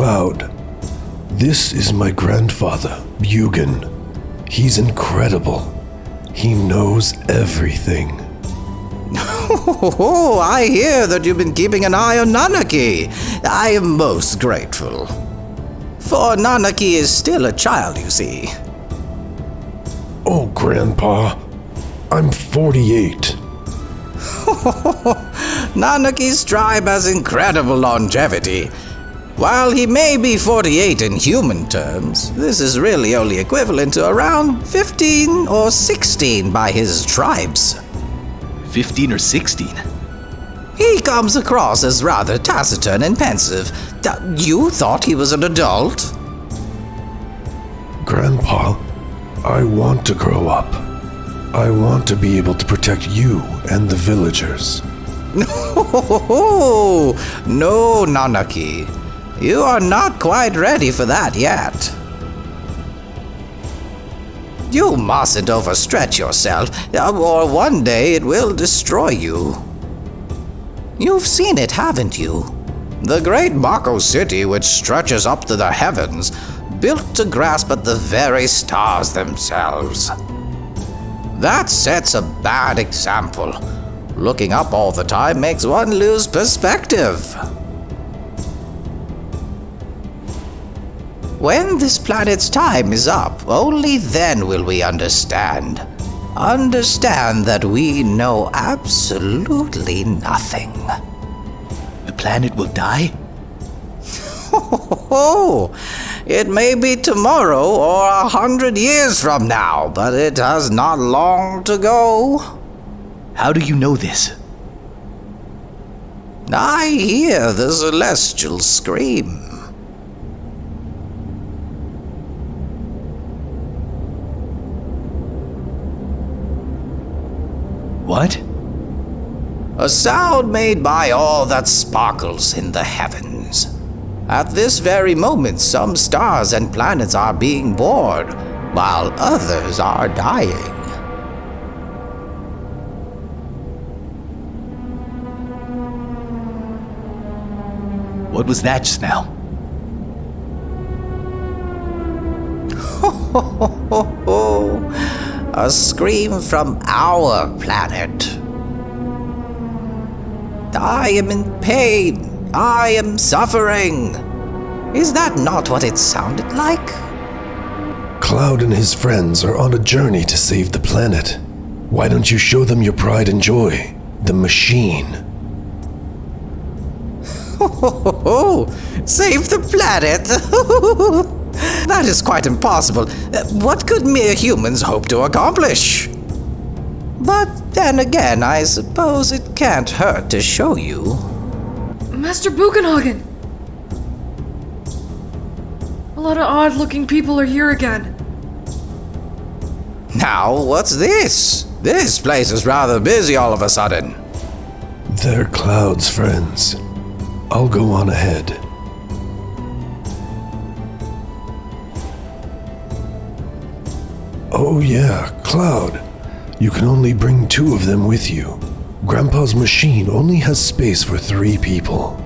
Cloud, this is my grandfather, Bugan. He's incredible. He knows everything. Oh, I hear that you've been keeping an eye on Nanaki. I am most grateful. For Nanaki is still a child, you see. Oh, Grandpa, I'm 48. Nanaki's tribe has incredible longevity. While he may be 48 in human terms, this is really only equivalent to around 15 or 16 by his tribes. 15 or 16? He comes across as rather taciturn and pensive. You thought he was an adult? Grandpa, I want to grow up. I want to be able to protect you and the villagers. No, Nanaki. You are not quite ready for that yet. You mustn't overstretch yourself, or one day it will destroy you. You've seen it, haven't you? The great Mako city, which stretches up to the heavens, built to grasp at the very stars themselves. That sets a bad example. Looking up all the time makes one lose perspective. When this planet's time is up, only then will we understand. Understand that we know absolutely nothing. The planet will die? It may be tomorrow or 100 years from now, but it has not long to go. How do you know this? I hear the celestial scream. What? A sound made by all that sparkles in the heavens. At this very moment, some stars and planets are being born, while others are dying. What was that just now? A scream from our planet. I am in pain. I am suffering. Is that not what it sounded like? Cloud and his friends are on a journey to save the planet. Why don't you show them your pride and joy? The machine. Save the planet? That is quite impossible. What could mere humans hope to accomplish? But then again, I suppose it can't hurt to show you. Master Buchenhagen! A lot of odd-looking people are here again. Now, what's this? This place is rather busy all of a sudden. They're Cloud's friends. I'll go on ahead. Oh yeah, Cloud. You can only bring 2 of them with you. Grandpa's machine only has space for 3 people.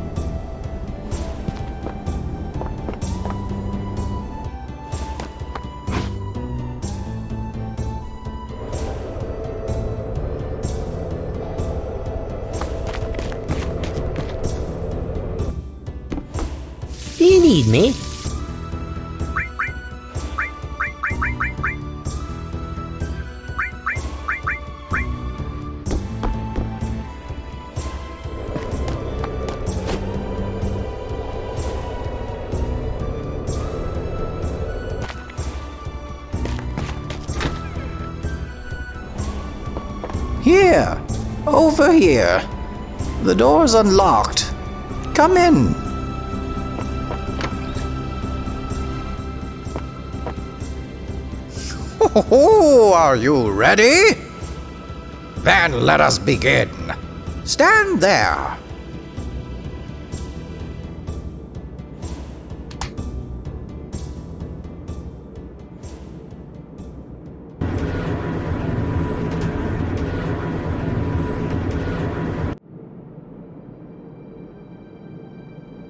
Do you need me? Here. Over here. The door's unlocked. Come in. Oh, are you ready? Then let us begin. Stand there.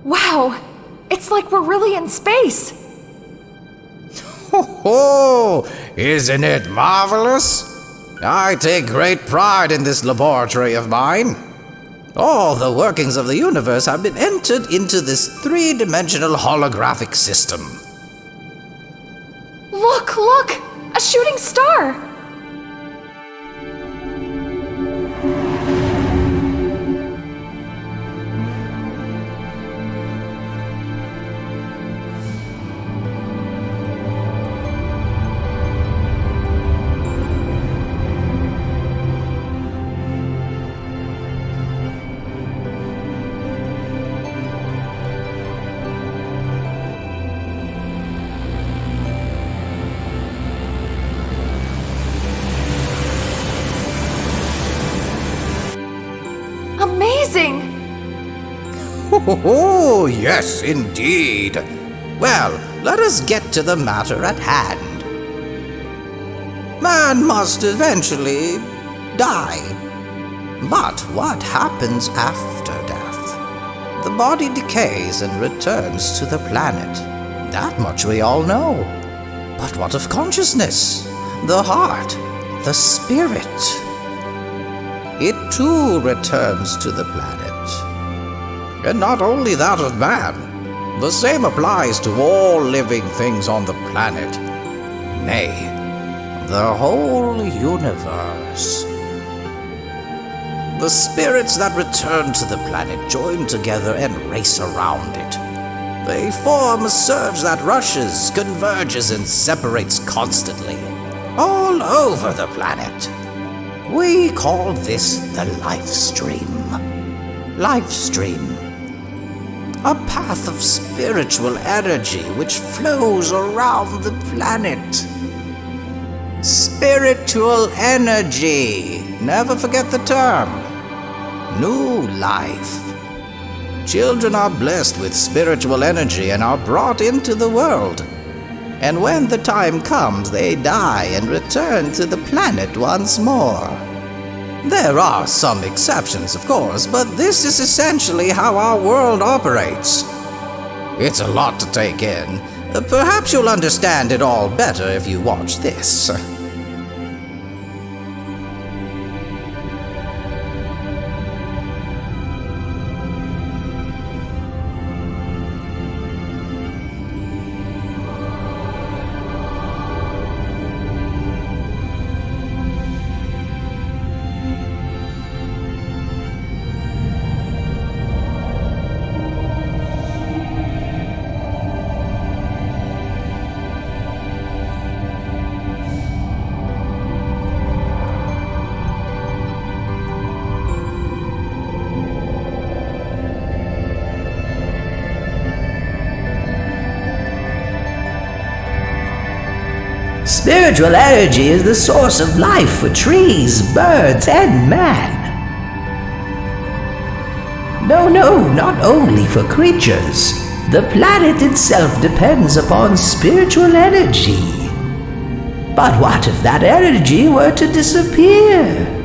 Wow! It's It's like we're really in space. Oh, isn't it marvelous? I take great pride in this laboratory of mine. All the workings of the universe have been entered into this three-dimensional holographic system. Look! A shooting star! Amazing! Oh, yes, indeed. Well, let us get to the matter at hand. Man must eventually die. But what happens after death? The body decays and returns to the planet. That much we all know. But what of consciousness? The heart? The spirit? It too returns to the planet. And not only that of man, the same applies to all living things on the planet. Nay, the whole universe. The spirits that return to the planet join together and race around it. They form a surge that rushes, converges, and separates constantly, all over the planet. We call this the life stream. Life stream. A path of spiritual energy which flows around the planet. Spiritual energy. Never forget the term. New life. Children are blessed with spiritual energy and are brought into the world. And when the time comes, they die and return to the planet once more. There are some exceptions, of course, but this is essentially how our world operates. It's a lot to take in. Perhaps you'll understand it all better if you watch this. Spiritual energy is the source of life for trees, birds, and man. No, not only for creatures. The planet itself depends upon spiritual energy. But what if that energy were to disappear?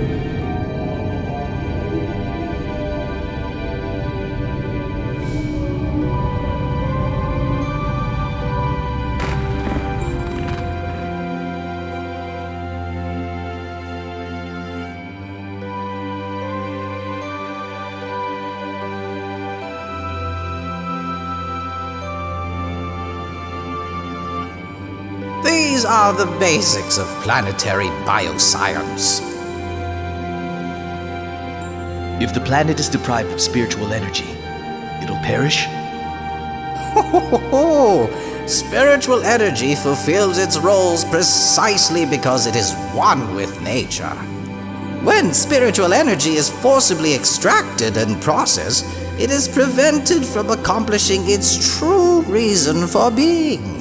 These are the basics of planetary bioscience. If the planet is deprived of spiritual energy, it'll perish? Spiritual energy fulfills its roles precisely because it is one with nature. When spiritual energy is forcibly extracted and processed, it is prevented from accomplishing its true reason for being.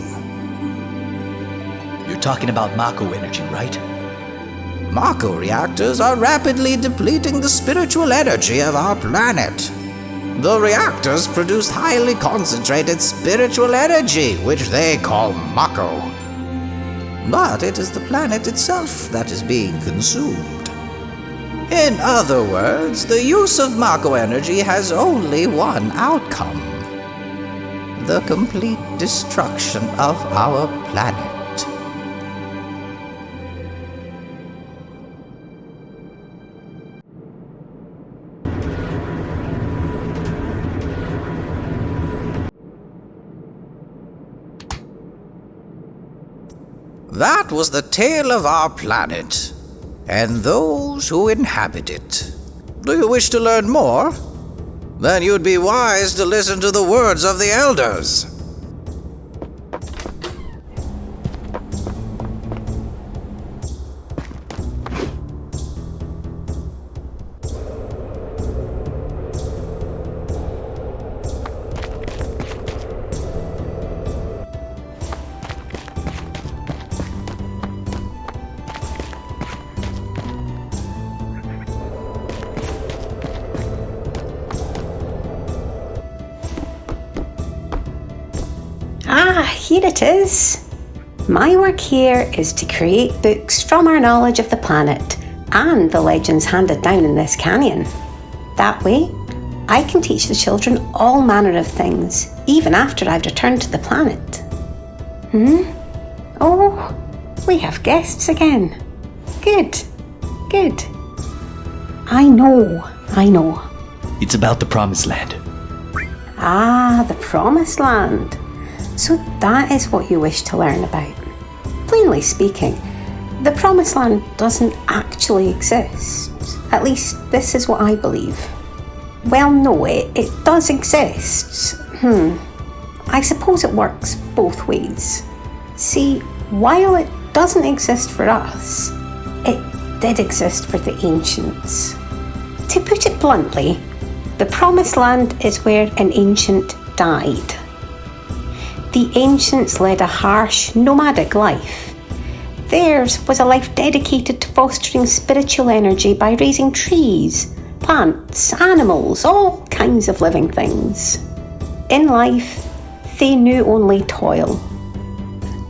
You're talking about Mako energy, right? Mako reactors are rapidly depleting the spiritual energy of our planet. The reactors produce highly concentrated spiritual energy, which they call Mako. But it is the planet itself that is being consumed. In other words, the use of Mako energy has only one outcome. the complete destruction of our planet. That was the tale of our planet, and those who inhabit it. Do you wish to learn more? Then you'd be wise to listen to the words of the elders. Here it is. My work here is to create books from our knowledge of the planet and the legends handed down in this canyon. That way, I can teach the children all manner of things, even after I've returned to the planet. Oh, we have guests again. Good. I know. It's about the Promised Land. Ah, the Promised Land. So that is what you wish to learn about. Plainly speaking, the Promised Land doesn't actually exist. At least this is what I believe. Well, no, it does exist. I suppose it works both ways. See, while it doesn't exist for us, it did exist for the ancients. To put it bluntly, the Promised Land is where an ancient died. The ancients led a harsh, nomadic life. Theirs was a life dedicated to fostering spiritual energy by raising trees, plants, animals, all kinds of living things. In life, they knew only toil.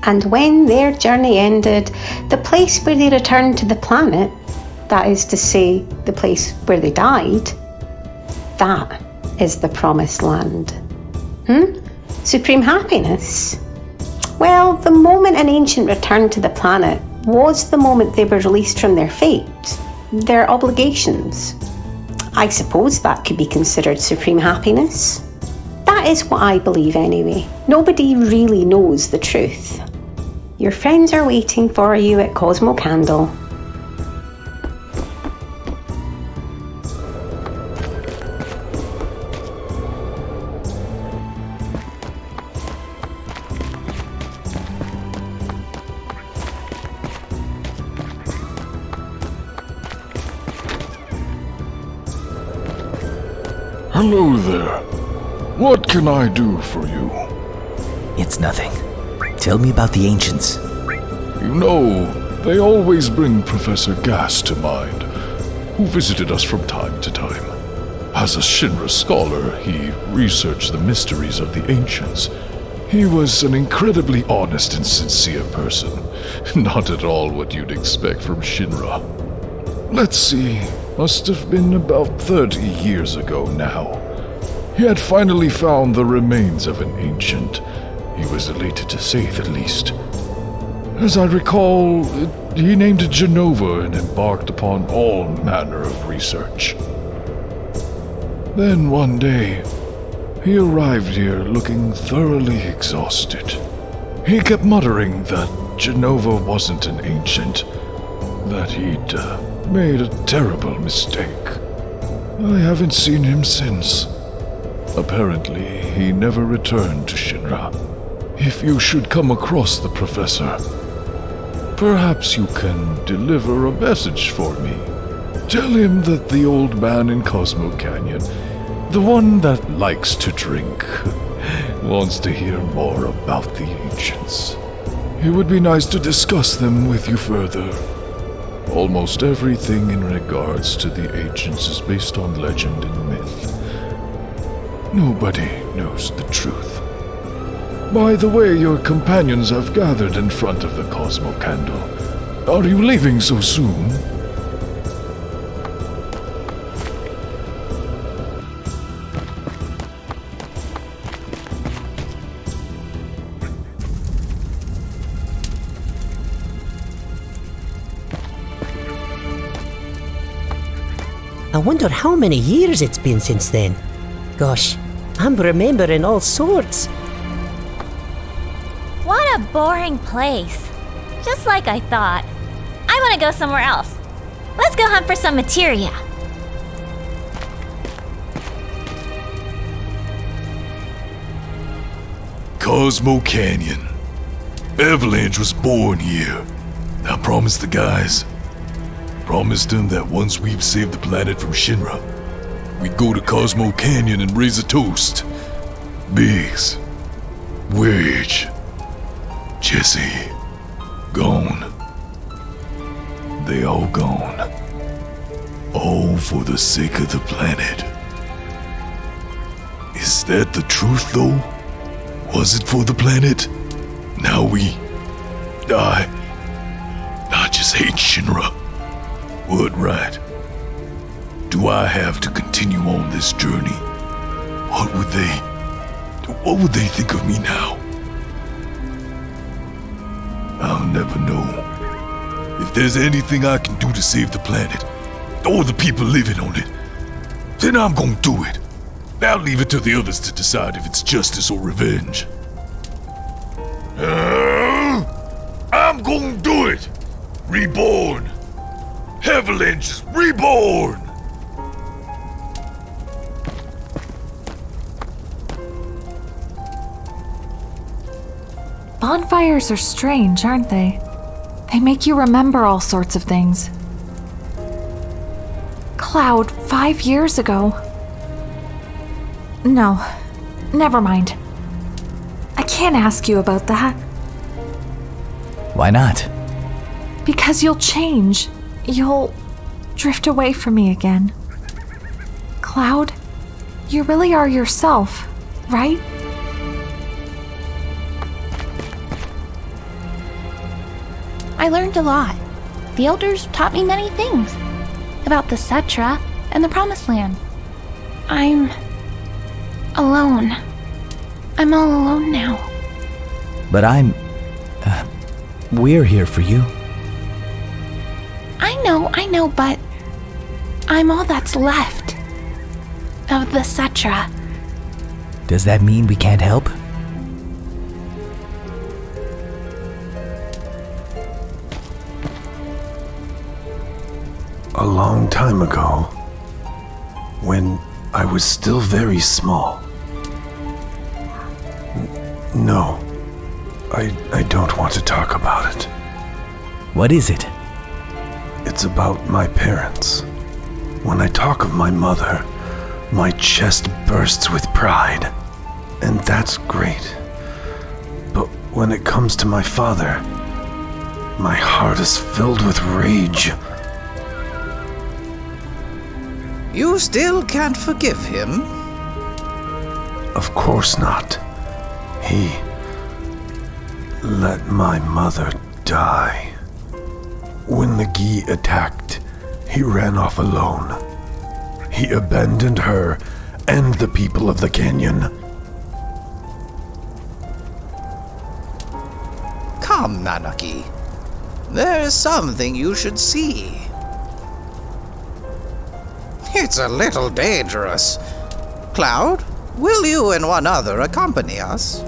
And when their journey ended, the place where they returned to the planet, that is to say, the place where they died, that is the Promised Land. Supreme happiness? Well, the moment an ancient returned to the planet was the moment they were released from their fate, their obligations. I suppose that could be considered supreme happiness. That is what I believe anyway. Nobody really knows the truth. Your friends are waiting for you at Cosmo Candle. Hello there. What can I do for you? It's nothing. Tell me about the ancients. You know, they always bring Professor Gas to mind, who visited us from time to time. As a Shinra scholar, he researched the mysteries of the ancients. He was an incredibly honest and sincere person. Not at all what you'd expect from Shinra. Let's see, must have been about 30 years ago now. He had finally found the remains of an ancient. He was elated to say the least. As I recall, he named it Genova and embarked upon all manner of research. Then one day, he arrived here looking thoroughly exhausted. He kept muttering that Genova wasn't an ancient, that he'd made a terrible mistake. I haven't seen him since. Apparently, he never returned to Shinra. If you should come across the professor, perhaps you can deliver a message for me. Tell him that the old man in Cosmo Canyon, the one that likes to drink, wants to hear more about the ancients. It would be nice to discuss them with you further. Almost everything in regards to the ancients is based on legend and myth. Nobody knows the truth. By the way, your companions have gathered in front of the Cosmo Candle. Are you leaving so soon? I wonder how many years it's been since then. Gosh, I'm remembering all sorts. What a boring place. Just like I thought. I want to go somewhere else. Let's go hunt for some materia. Cosmo Canyon. Avalanche was born here. I promised the guys. Promised them that once we've saved the planet from Shinra, we'd go to Cosmo Canyon and raise a toast. Biggs, Wedge, Jesse, gone. They all gone. All for the sake of the planet. Is that the truth, though? Was it for the planet? Now I just hate Shinra. What right do I have to continue on this journey? What would they think of me now? I'll never know. If there's anything I can do to save the planet, or the people living on it, then I'm gonna do it. Now leave it to the others to decide if it's justice or revenge. I'm gonna do it! Reborn! Avalanche is reborn! Bonfires are strange, aren't they? They make you remember all sorts of things. Cloud, 5 years ago. No, never mind. I can't ask you about that. Why not? Because you'll change. You'll drift away from me again. Cloud, you really are yourself, right? I learned a lot. The elders taught me many things. About the Cetra and the Promised Land. I'm alone. I'm all alone now. But we're here for you. I know, but I'm all that's left of the Cetra. Does that mean we can't help? A long time ago, when I was still very small. No, I don't want to talk about it. What is it? It's about my parents. When I talk of my mother, my chest bursts with pride, and that's great. But when it comes to my father, my heart is filled with rage. You still can't forgive him? Of course not. He let my mother die. When the Gi attacked, he ran off alone. He abandoned her and the people of the canyon. Come, Nanaki. There is something you should see. It's a little dangerous. Cloud, will you and one other accompany us?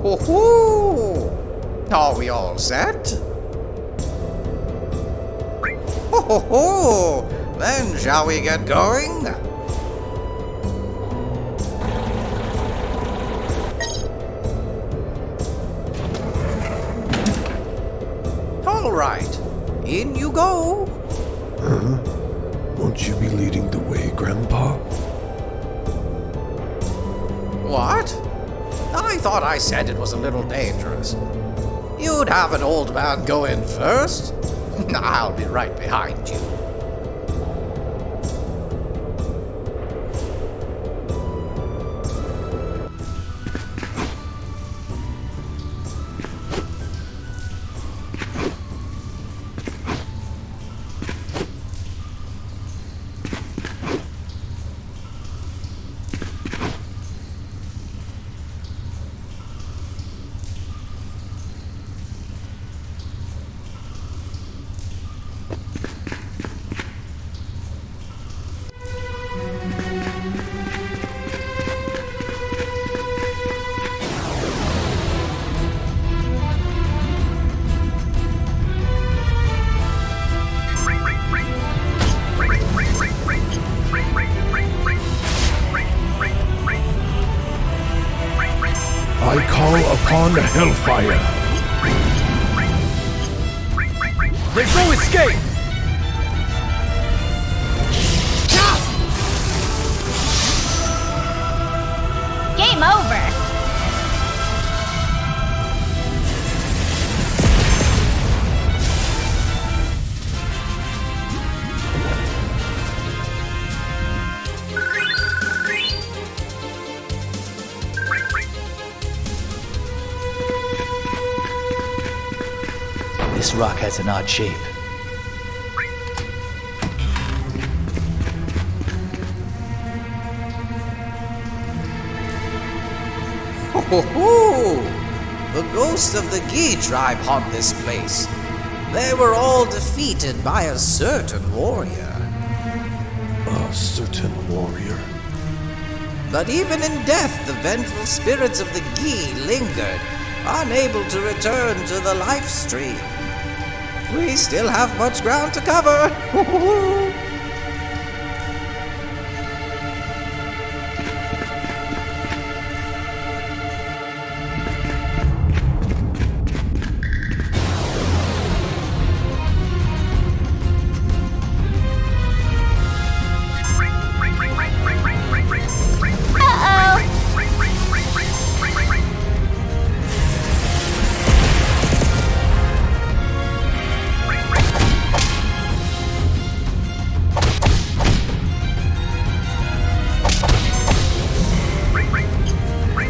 Ho ho! Are we all set? Ho ho ho! Then shall we get going? All right, in you go. Won't you be leading the way, Grandpa? What? I thought I said it was a little dangerous. You'd have an old man go in first. I'll be right behind you. I call upon hellfire. There's no escape! Game over! This rock has an odd shape. Ho ho ho! The ghosts of the Gi tribe haunt this place. They were all defeated by a certain warrior. A certain warrior? But even in death, the vengeful spirits of the Gi lingered, unable to return to the life stream. We still have much ground to cover.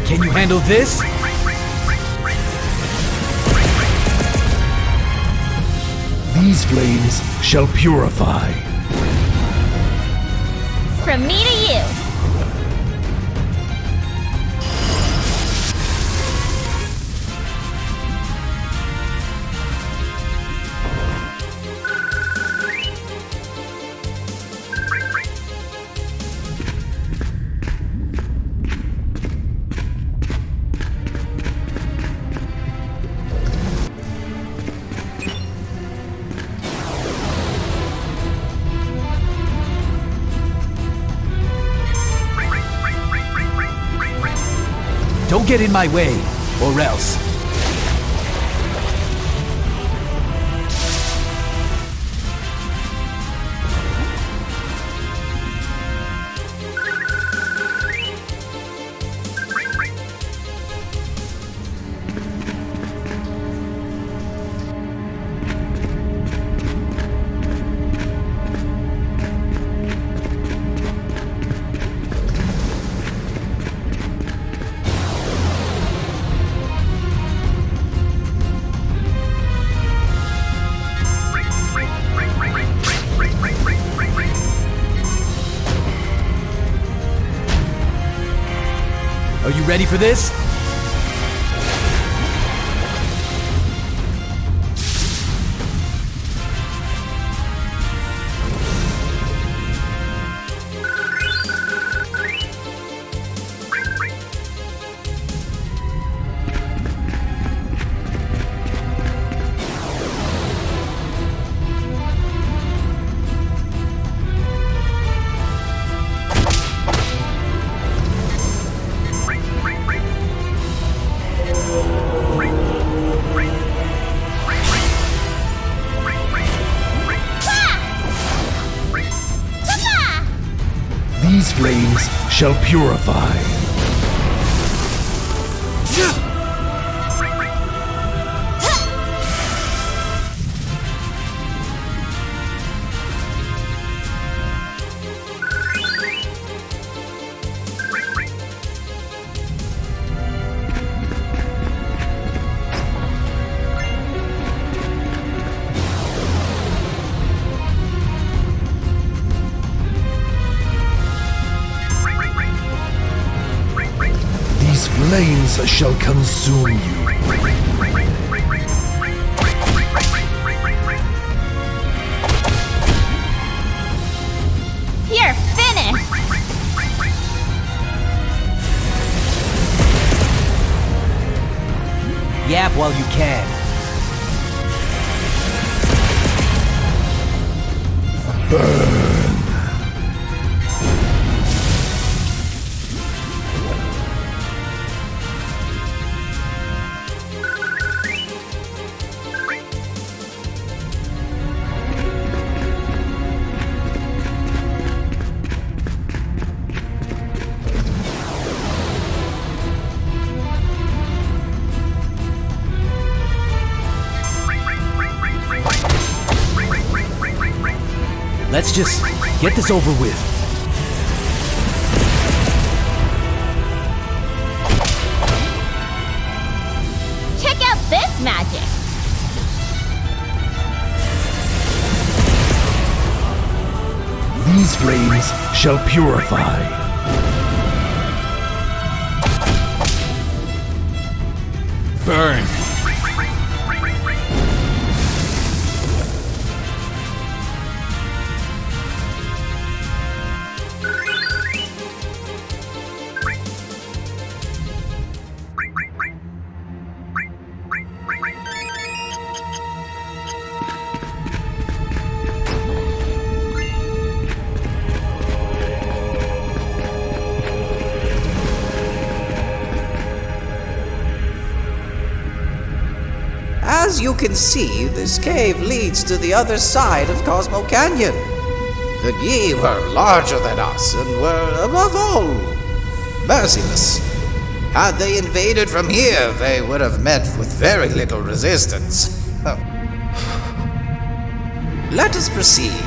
Can you handle this? These flames shall purify. From me to you. Don't get in my way, or else. Are you ready for this? These flames shall purify. These flames shall consume you. You're finished! Yap while you can. Let's just get this over with. Check out this magic! These flames shall purify. Burn. As you can see, this cave leads to the other side of Cosmo Canyon. The Yi were larger than us and were, above all, merciless. Had they invaded from here, they would have met with very little resistance. Let us proceed.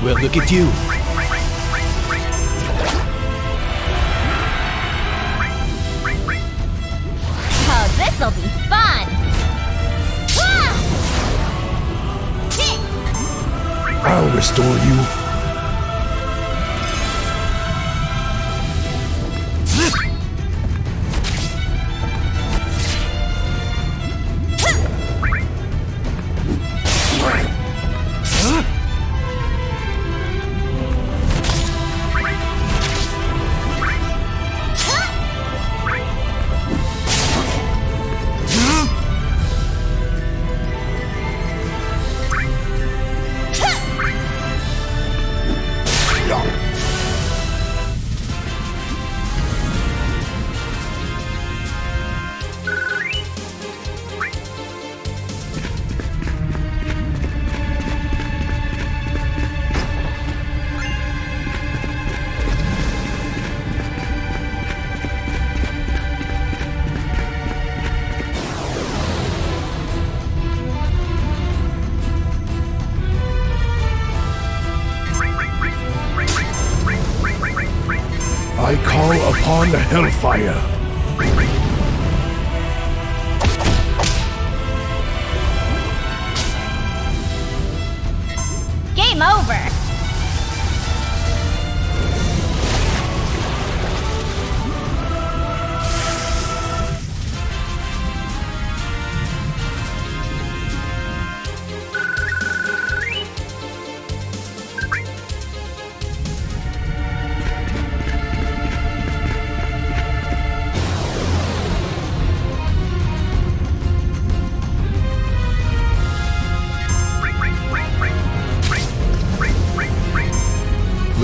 Well, look at you. Oh, this'll be fun! I'll restore you. I call upon hellfire. Game over!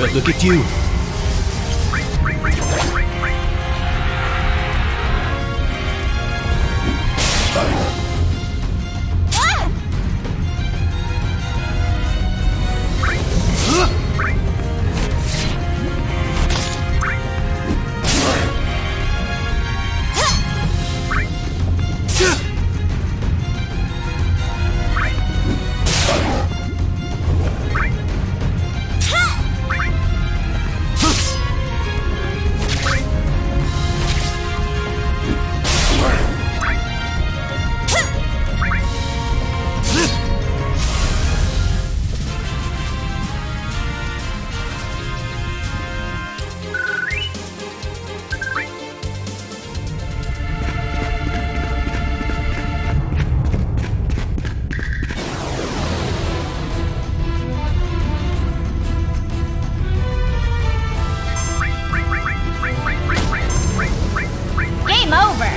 Well, look at you. Game over!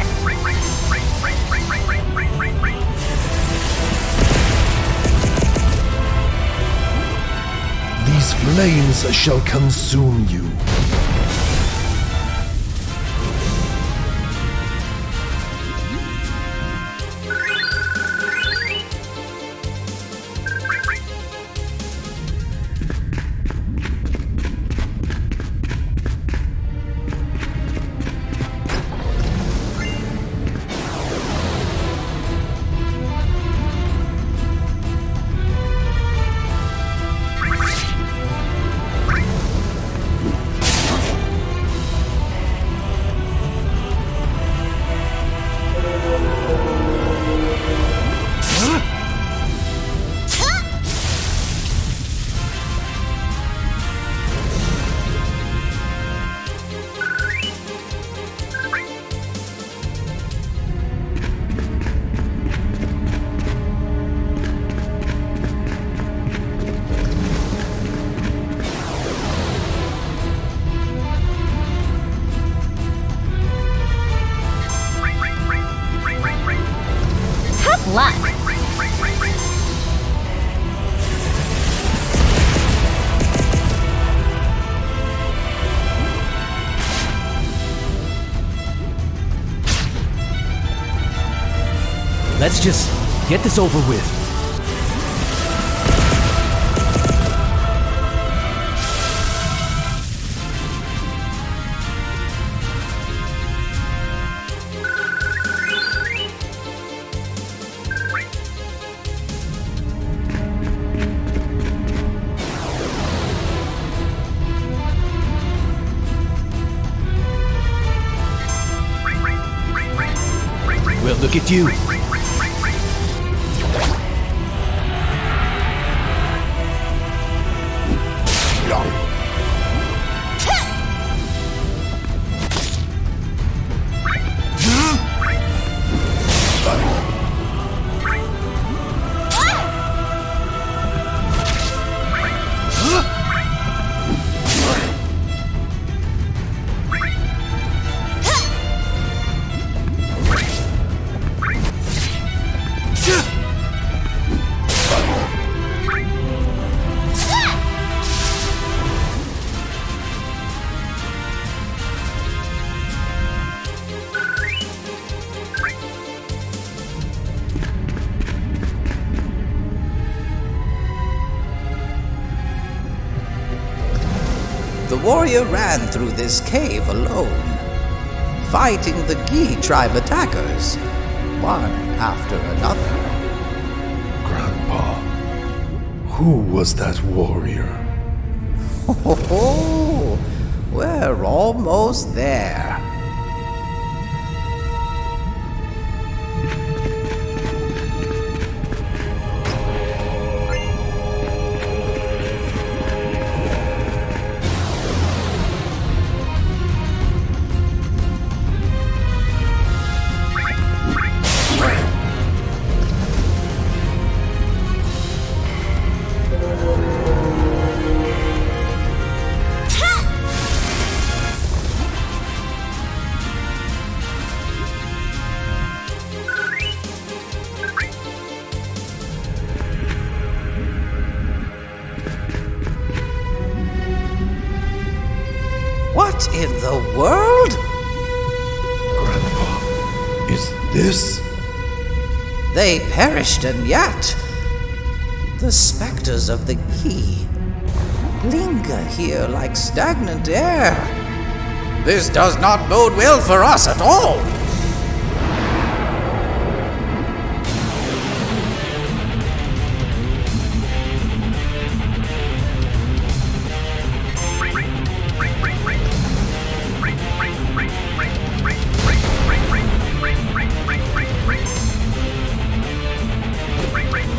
These flames shall consume you. Tough luck. Let's just get this over with. Well, look at you. The warrior ran through this cave alone, fighting the Gi tribe attackers, one after another. Grandpa, who was that warrior? Oh, we're almost there. What in the world? Grandpa, is this? They perished, and yet the specters of the key linger here like stagnant air. This does not bode well for us at all.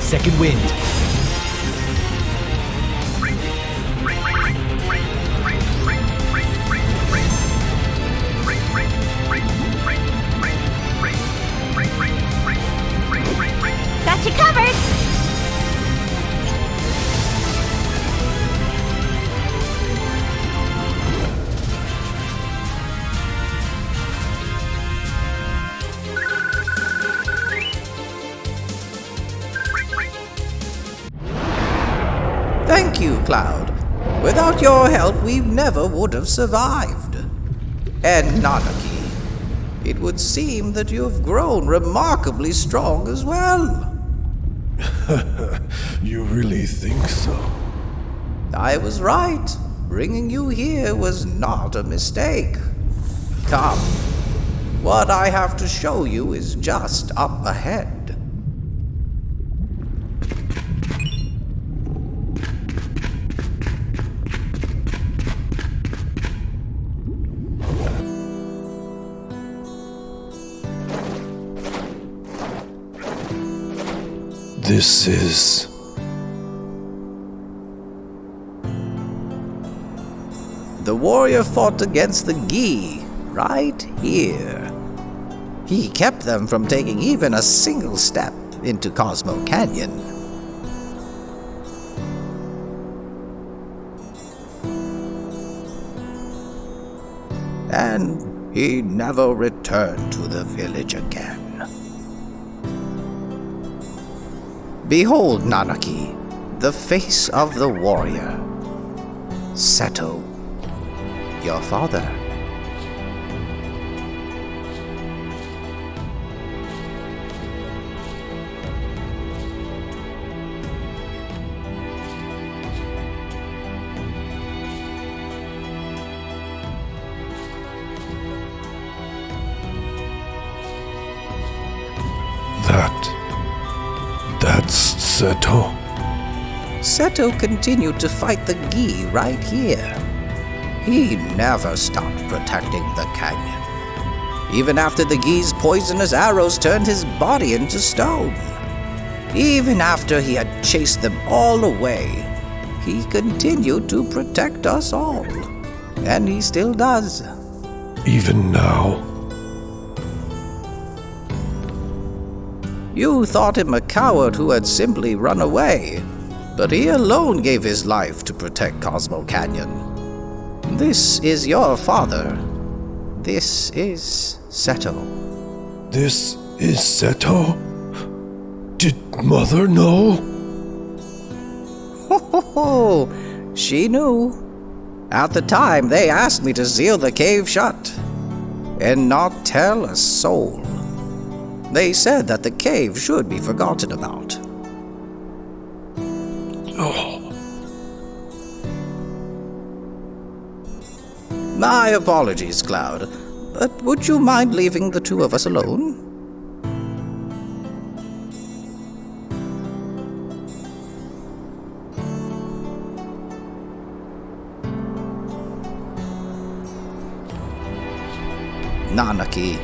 Second wind. Got you covered! Thank you, Cloud. Without your help, we never would have survived. And Nanaki, it would seem that you have grown remarkably strong as well. You really think so? I was right. Bringing you here was not a mistake. Come. What I have to show you is just up ahead. This is... The warrior fought against the Gi right here. He kept them from taking even a single step into Cosmo Canyon. And he never returned to the village again. Behold, Nanaki, the face of the warrior. Seto, your father. That's Seto. Seto continued to fight the Gi right here. He never stopped protecting the canyon, even after the Gi's poisonous arrows turned his body into stone. Even after he had chased them all away, he continued to protect us all. And he still does. Even now? You thought him a coward who had simply run away, but he alone gave his life to protect Cosmo Canyon. This is your father. This is Seto. This is Seto? Did Mother know? Ho ho ho! She knew. At the time, they asked me to seal the cave shut and not tell a soul. They said that the cave should be forgotten about. Oh. My apologies, Cloud, but would you mind leaving the two of us alone? Nanaki,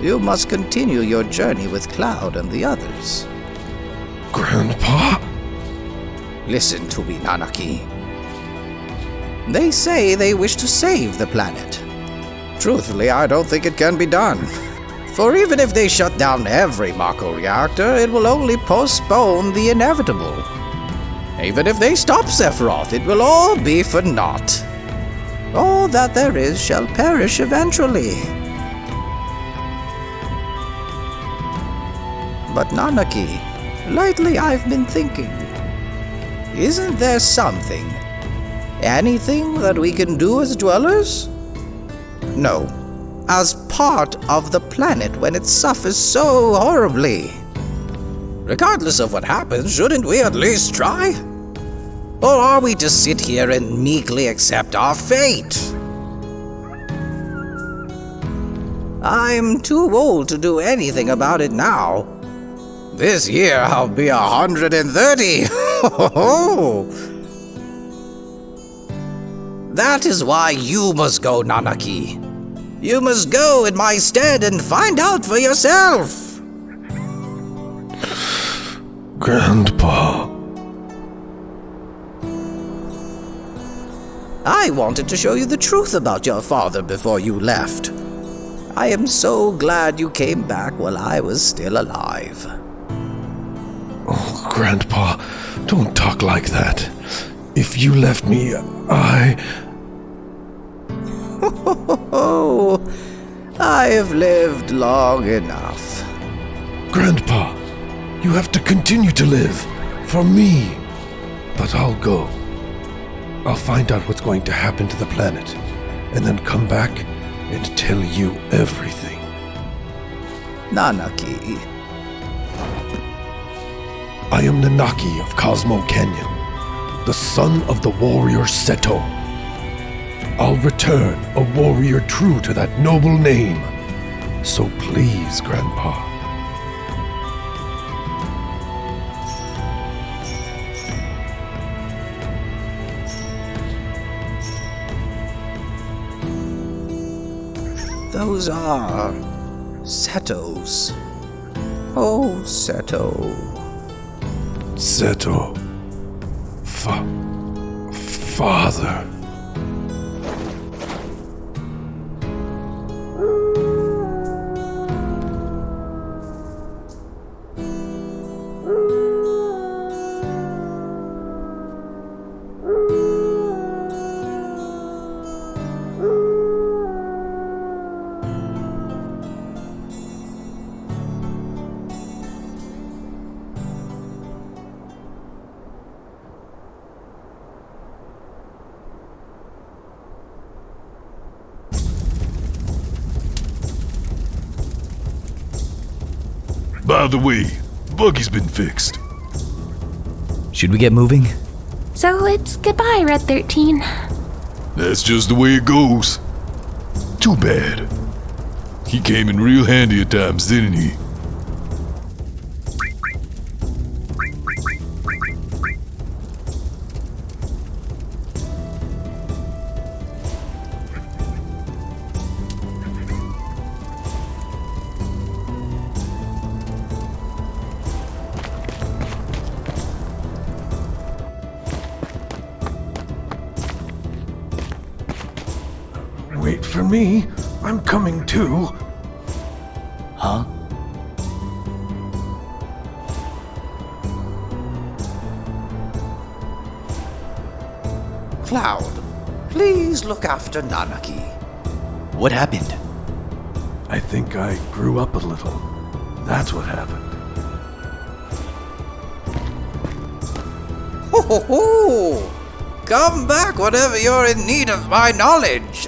you must continue your journey with Cloud and the others. Grandpa? Listen to me, Nanaki. They say they wish to save the planet. Truthfully, I don't think it can be done. For even if they shut down every Mako reactor, it will only postpone the inevitable. Even if they stop Sephiroth, it will all be for naught. All that there is shall perish eventually. But Nanaki, lately I've been thinking, isn't there something, anything that we can do as dwellers? No, as part of the planet when it suffers so horribly. Regardless of what happens, shouldn't we at least try? Or are we to sit here and meekly accept our fate? I'm too old to do anything about it now. This year I'll be 130. That is why you must go, Nanaki. You must go in my stead and find out for yourself. Grandpa. I wanted to show you the truth about your father before you left. I am so glad you came back while I was still alive. Oh, Grandpa, don't talk like that. If you left me, I have lived long enough. Grandpa, you have to continue to live. For me. But I'll go. I'll find out what's going to happen to the planet, and then come back and tell you everything. Nanaki. I am Nanaki of Cosmo Canyon, the son of the warrior Seto. I'll return a warrior true to that noble name. So please, Grandpa. Those are Setos. Oh, Seto. Seto. Father. By the way, the buggy's been fixed. Should we get moving? So it's goodbye, Red 13. That's just the way it goes. Too bad. He came in real handy at times, didn't he? Wait for me. I'm coming too. Huh? Cloud, please look after Nanaki. What happened? I think I grew up a little. That's what happened. Ho ho ho! Come back whenever you're in need of my knowledge.